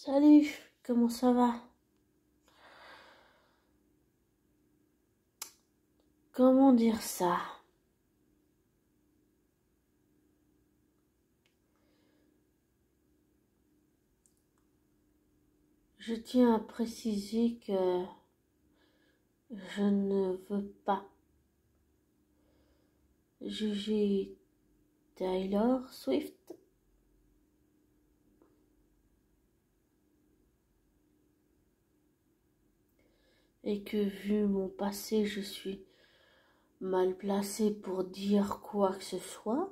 Salut, comment ça va? Comment dire ça? Je tiens à préciser que je ne veux pas juger Taylor Swift et que vu mon passé, je suis mal placée pour dire quoi que ce soit.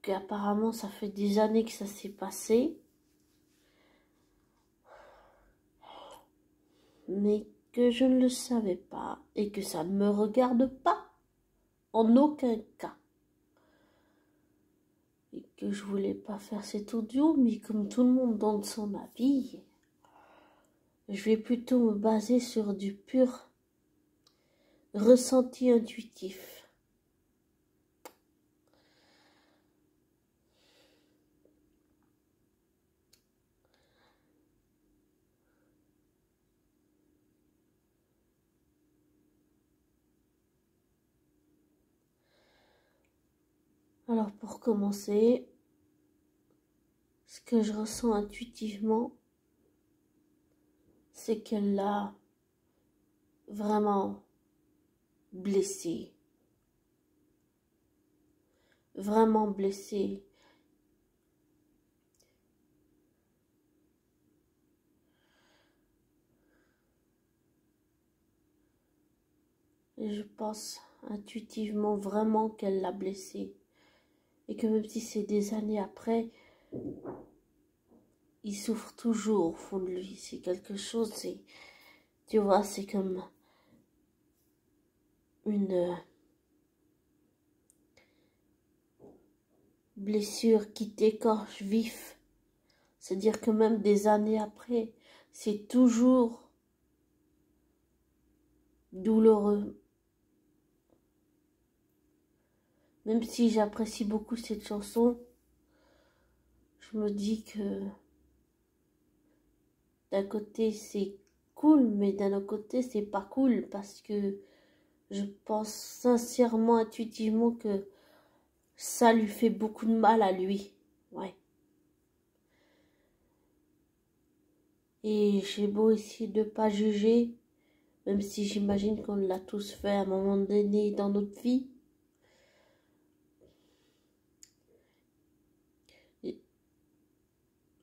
Qu'apparemment ça fait des années que ça s'est passé, mais que je ne le savais pas et que ça ne me regarde pas en aucun cas. Et que je voulais pas faire cet audio, mais comme tout le monde donne son avis, je vais plutôt me baser sur du pur ressenti intuitif. Alors pour commencer, ce que je ressens intuitivement, c'est qu'elle l'a vraiment blessé. Vraiment blessé. Et je pense intuitivement vraiment qu'elle l'a blessé. Et que même si c'est des années après, il souffre toujours au fond de lui. C'est quelque chose, c'est, tu vois, c'est comme une blessure qui t'écorche vif. C'est-à-dire que même des années après, c'est toujours douloureux. Même si j'apprécie beaucoup cette chanson, je me dis que d'un côté c'est cool, mais d'un autre côté c'est pas cool parce que je pense sincèrement, intuitivement que ça lui fait beaucoup de mal à lui. Ouais. Et j'ai beau essayer de pas juger, même si j'imagine qu'on l'a tous fait à un moment donné dans notre vie.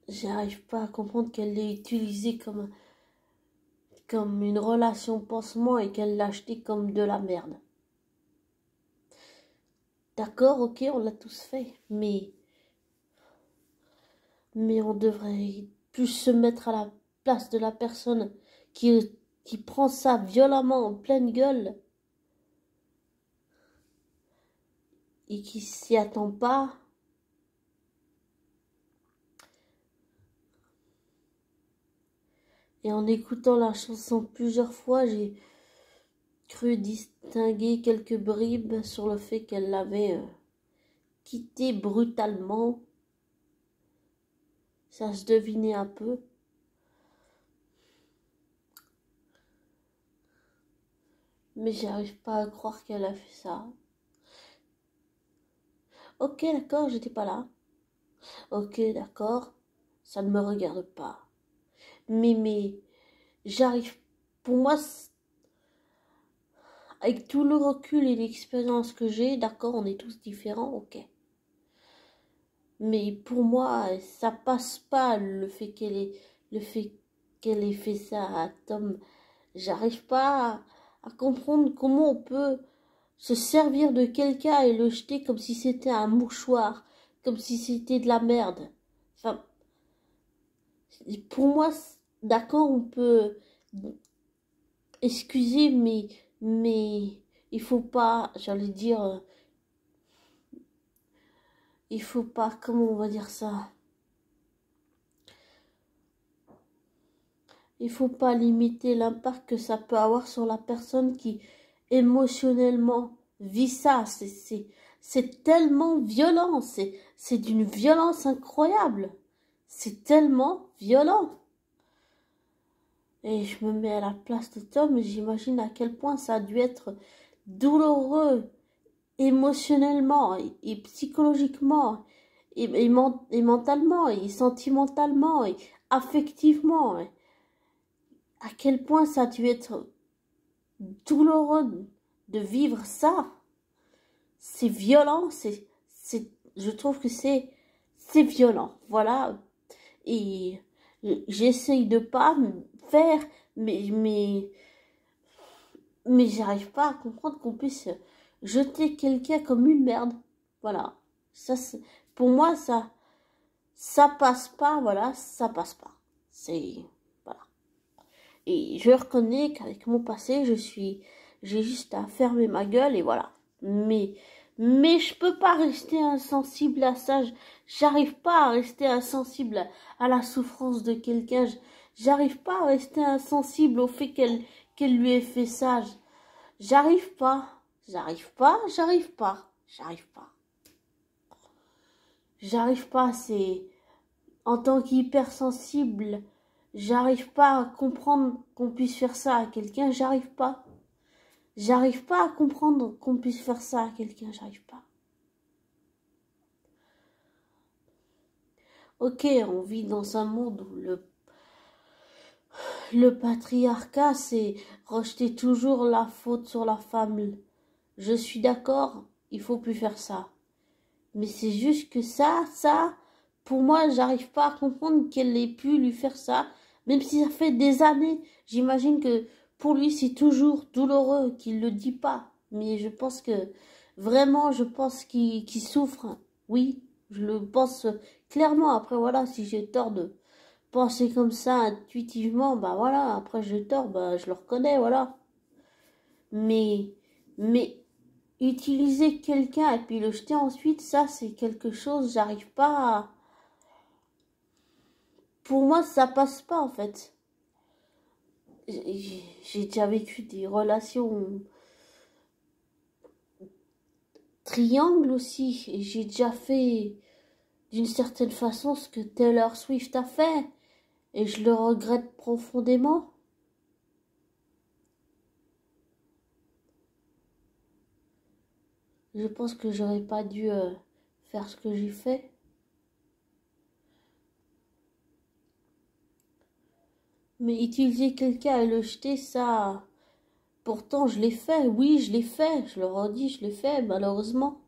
J'arrive pas à comprendre qu'elle l'ait utilisé comme une relation pansement et qu'elle l'a acheté comme de la merde. D'accord, ok, on l'a tous fait, mais on devrait plus se mettre à la place de la personne qui prend ça violemment en pleine gueule et qui s'y attend pas. Et en écoutant la chanson plusieurs fois, j'ai cru distinguer quelques bribes sur le fait qu'elle l'avait quitté brutalement. Ça se devinait un peu. Mais j'arrive pas à croire qu'elle a fait ça. Ok, d'accord, j'étais pas là. Ok, d'accord, ça ne me regarde pas. Mais, j'arrive, pour moi, avec tout le recul et l'expérience que j'ai, d'accord, on est tous différents, ok. Mais pour moi, ça passe pas le fait qu'elle ait fait ça à Tom. J'arrive pas à comprendre comment on peut se servir de quelqu'un et le jeter comme si c'était un mouchoir, comme si c'était de la merde. Enfin, pour moi, d'accord, on peut excuser, mais il faut pas, j'allais dire, il faut pas, comment on va dire ça? Il faut pas limiter l'impact que ça peut avoir sur la personne qui émotionnellement vit ça. c'est tellement violent, c'est d'une violence incroyable. C'est tellement violent. Et je me mets à la place de Tom et j'imagine à quel point ça a dû être douloureux émotionnellement et psychologiquement et mentalement et sentimentalement et affectivement. À quel point ça a dû être douloureux de vivre ça. C'est violent, je trouve que c'est violent. Voilà. Et j'essaye de pas me faire, mais j'arrive pas à comprendre qu'on puisse jeter quelqu'un comme une merde. Voilà. Ça, pour moi, ça passe pas, voilà, ça passe pas. Voilà. Et je reconnais qu'avec mon passé, j'ai juste à fermer ma gueule et voilà. Mais je peux pas rester insensible à ça. J'arrive pas à rester insensible à la souffrance de quelqu'un. J'arrive pas à rester insensible au fait qu'elle lui ait fait ça. J'arrive pas. J'arrive pas. J'arrive pas, c'est... En tant qu'hypersensible, j'arrive pas à comprendre qu'on puisse faire ça à quelqu'un. J'arrive pas. J'arrive pas à comprendre qu'on puisse faire ça à quelqu'un. J'arrive pas. Ok, on vit dans un monde où le patriarcat, c'est rejeter toujours la faute sur la femme. Je suis d'accord, il faut plus faire ça. Mais c'est juste que ça, pour moi, j'arrive pas à comprendre qu'elle ait pu lui faire ça. Même si ça fait des années, j'imagine que pour lui, c'est toujours douloureux qu'il le dit pas. Mais je pense que, vraiment, je pense qu'il souffre. Oui, je le pense clairement. Après, voilà, si j'ai tort de penser comme ça intuitivement, bah voilà, après j'ai tort, bah je le reconnais, voilà. Mais, utiliser quelqu'un et puis le jeter ensuite, ça c'est quelque chose, j'arrive pas à... Pour moi, ça passe pas en fait. J'ai déjà vécu des relations triangles aussi, et j'ai déjà fait d'une certaine façon ce que Taylor Swift a fait, et je le regrette profondément. Je pense que j'aurais pas dû faire ce que j'ai fait. Mais utiliser quelqu'un et le jeter, ça... Pourtant, je l'ai fait. Oui, je l'ai fait. Je le redis, je l'ai fait, malheureusement.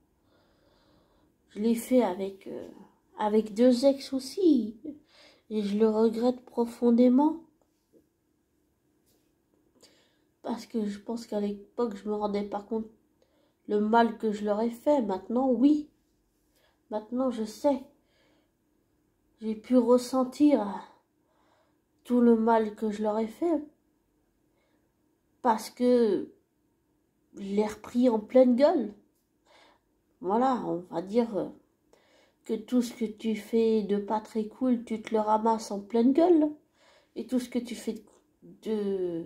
Je l'ai fait avec 2 ex aussi. Et je le regrette profondément. Parce que je pense qu'à l'époque, je me rendais pas compte le mal que je leur ai fait. Maintenant, oui. Maintenant, je sais. J'ai pu ressentir tout le mal que je leur ai fait. Parce que je l'ai repris en pleine gueule. Voilà, on va dire que tout ce que tu fais de pas très cool, tu te le ramasses en pleine gueule. Et tout ce que tu fais de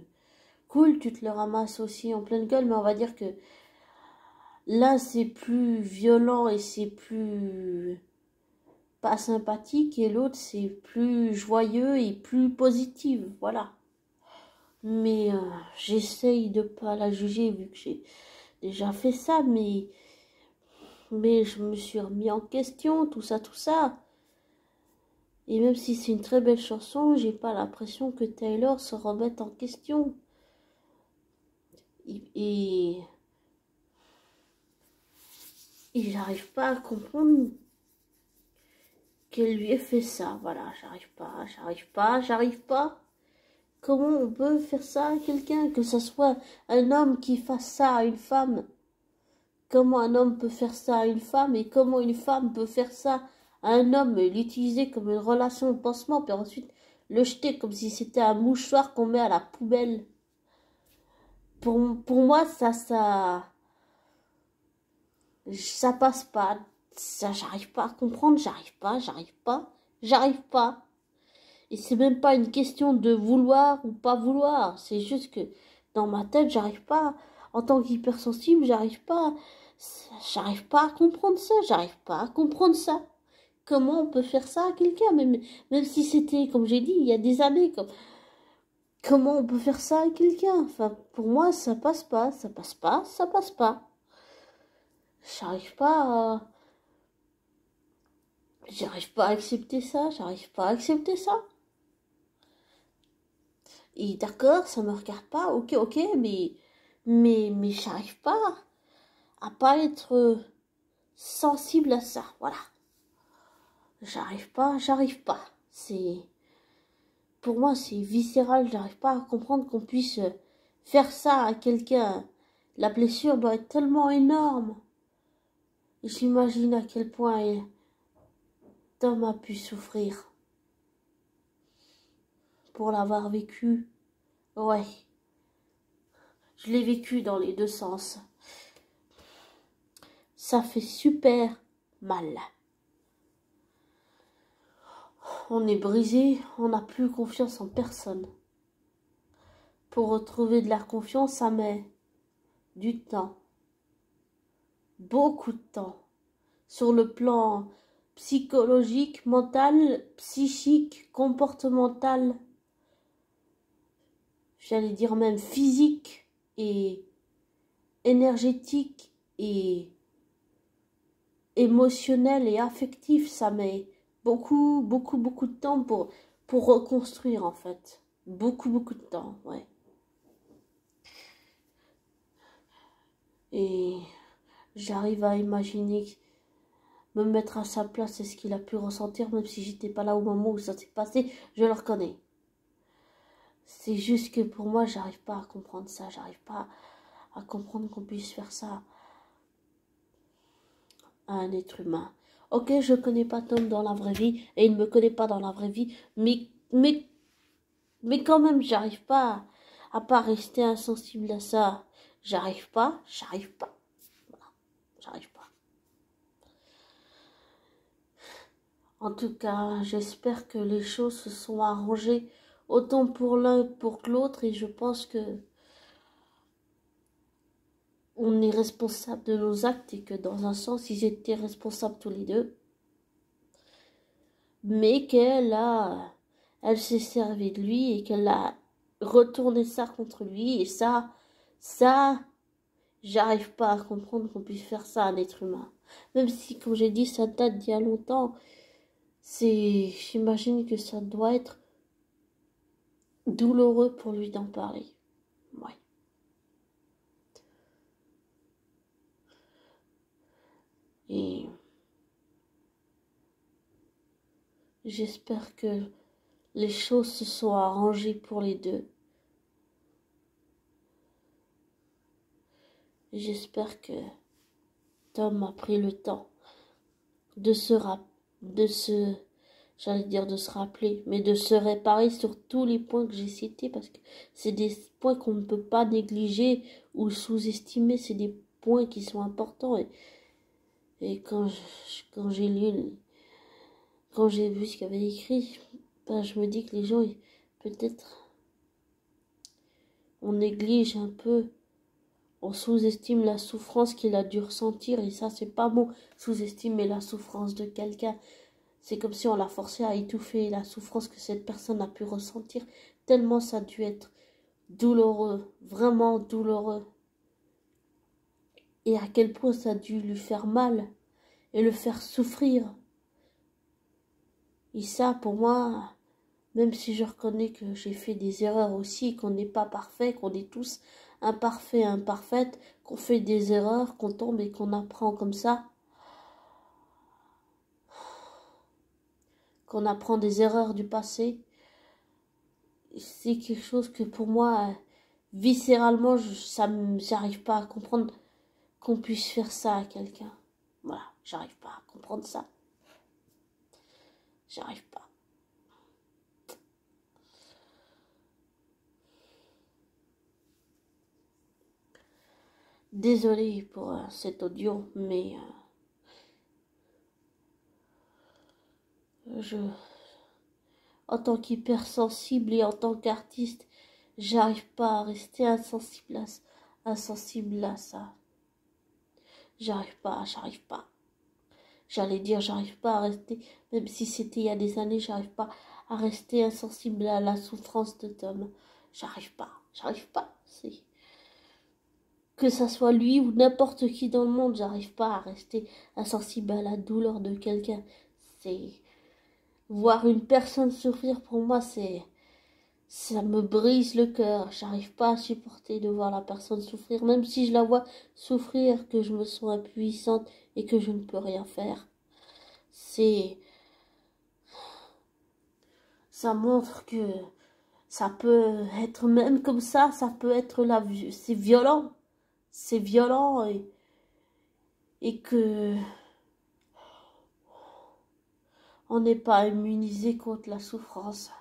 cool, tu te le ramasses aussi en pleine gueule. Mais on va dire que là, c'est plus violent et c'est plus pas sympathique. Et l'autre, c'est plus joyeux et plus positif. Voilà. Mais j'essaye de pas la juger vu que j'ai déjà fait ça. Mais je me suis remis en question, tout ça, tout ça. Et même si c'est une très belle chanson, j'ai pas l'impression que Taylor se remette en question. Et j'arrive pas à comprendre qu'elle lui ait fait ça. Voilà, j'arrive pas. Comment on peut faire ça à quelqu'un, que ce soit un homme qui fasse ça à une femme? Comment un homme peut faire ça à une femme et comment une femme peut faire ça à un homme et l'utiliser comme une relation de pansement puis ensuite le jeter comme si c'était un mouchoir qu'on met à la poubelle? Pour moi, ça passe pas. Ça, j'arrive pas à comprendre, j'arrive pas. Et c'est même pas une question de vouloir ou pas vouloir. C'est juste que dans ma tête, j'arrive pas. En tant qu'hypersensible, j'arrive pas. J'arrive pas à comprendre ça, j'arrive pas à comprendre ça. Comment on peut faire ça à quelqu'un, même si c'était, comme j'ai dit, il y a des années, comment on peut faire ça à quelqu'un? Enfin, pour moi, ça passe pas, ça passe pas, ça passe pas. J'arrive pas à... J'arrive pas à accepter ça, j'arrive pas à accepter ça. Et d'accord, ça me regarde pas, ok, mais j'arrive pas à pas être sensible à ça, voilà. J'arrive pas. Pour moi, c'est viscéral, j'arrive pas à comprendre qu'on puisse faire ça à quelqu'un. La blessure doit être tellement énorme. Et j'imagine à quel point Tom a pu souffrir pour l'avoir vécu. Ouais, je l'ai vécu dans les deux sens. Ça fait super mal. On est brisé, on n'a plus confiance en personne. Pour retrouver de la confiance, ça met du temps. Beaucoup de temps. Sur le plan psychologique, mental, psychique, comportemental, j'allais dire même physique et énergétique et émotionnel et affectif, ça met beaucoup de temps pour reconstruire en fait. Beaucoup de temps, ouais. Et j'arrive à imaginer, me mettre à sa place et ce qu'il a pu ressentir, même si j'étais pas là au moment où ça s'est passé, je le reconnais. C'est juste que pour moi, j'arrive pas à comprendre ça, j'arrive pas à comprendre qu'on puisse faire ça à un être humain. Ok, je connais pas Tom dans la vraie vie, et il me connaît pas dans la vraie vie, mais quand même, j'arrive pas à pas rester insensible à ça. J'arrive pas. Voilà, j'arrive pas. En tout cas, j'espère que les choses se sont arrangées autant pour l'un que pour l'autre, et je pense que on est responsable de nos actes et que dans un sens, ils étaient responsables tous les deux. Mais elle s'est servie de lui et qu'elle a retourné ça contre lui. Et ça, j'arrive pas à comprendre qu'on puisse faire ça à un être humain. Même si, comme j'ai dit, ça date d'il y a longtemps, j'imagine que ça doit être douloureux pour lui d'en parler. Ouais. Et j'espère que les choses se sont arrangées pour les deux. J'espère que Tom a pris le temps de j'allais dire de se rappeler, mais de se réparer sur tous les points que j'ai cités, parce que c'est des points qu'on ne peut pas négliger ou sous-estimer, c'est des points qui sont importants. Et quand j'ai lu, quand j'ai vu ce qu'il avait écrit, ben, je me dis que les gens, peut-être, on néglige un peu, on sous-estime la souffrance qu'il a dû ressentir, et ça, c'est pas bon, sous-estimer la souffrance de quelqu'un. C'est comme si on l'a forcé à étouffer la souffrance que cette personne a pu ressentir, tellement ça a dû être douloureux, vraiment douloureux. Et à quel point ça a dû lui faire mal et le faire souffrir. Et ça, pour moi, même si je reconnais que j'ai fait des erreurs aussi, qu'on n'est pas parfait, qu'on est tous imparfaits, imparfaites, qu'on fait des erreurs, qu'on tombe et qu'on apprend comme ça, qu'on apprend des erreurs du passé, c'est quelque chose que pour moi, viscéralement, j'arrive pas à comprendre qu'on puisse faire ça à quelqu'un. Voilà, j'arrive pas à comprendre ça. J'arrive pas. Désolée pour cet audio, mais en tant qu'hypersensible et en tant qu'artiste, j'arrive pas à rester insensible à ça. J'arrive pas, j'arrive pas. J'allais dire, j'arrive pas à rester, même si c'était il y a des années, j'arrive pas à rester insensible à la souffrance de Tom. J'arrive pas. C'est que ça soit lui ou n'importe qui dans le monde, j'arrive pas à rester insensible à la douleur de quelqu'un. C'est voir une personne souffrir pour moi, ça me brise le cœur. J'arrive pas à supporter de voir la personne souffrir, même si je la vois souffrir, que je me sens impuissante et que je ne peux rien faire. Ça montre que ça peut être même comme ça peut être c'est violent et que on n'est pas immunisé contre la souffrance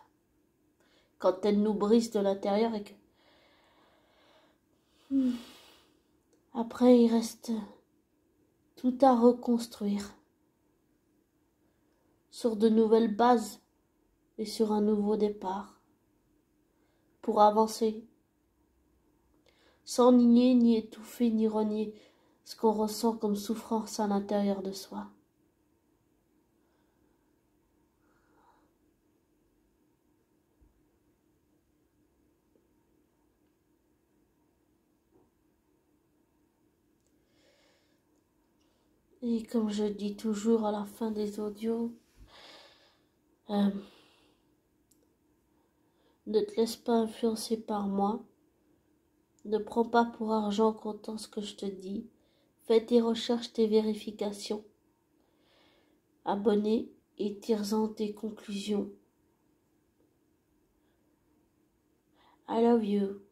quand elle nous brise de l'intérieur et que après il reste tout à reconstruire sur de nouvelles bases et sur un nouveau départ pour avancer sans nier ni étouffer ni renier ce qu'on ressent comme souffrance à l'intérieur de soi. Et comme je dis toujours à la fin des audios, ne te laisse pas influencer par moi. Ne prends pas pour argent comptant ce que je te dis. Fais tes recherches, tes vérifications. Abonnez et tire-en tes conclusions. I love you.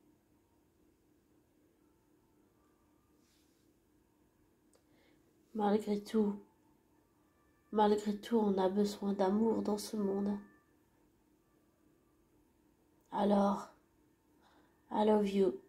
Malgré tout, on a besoin d'amour dans ce monde. Alors, I love you.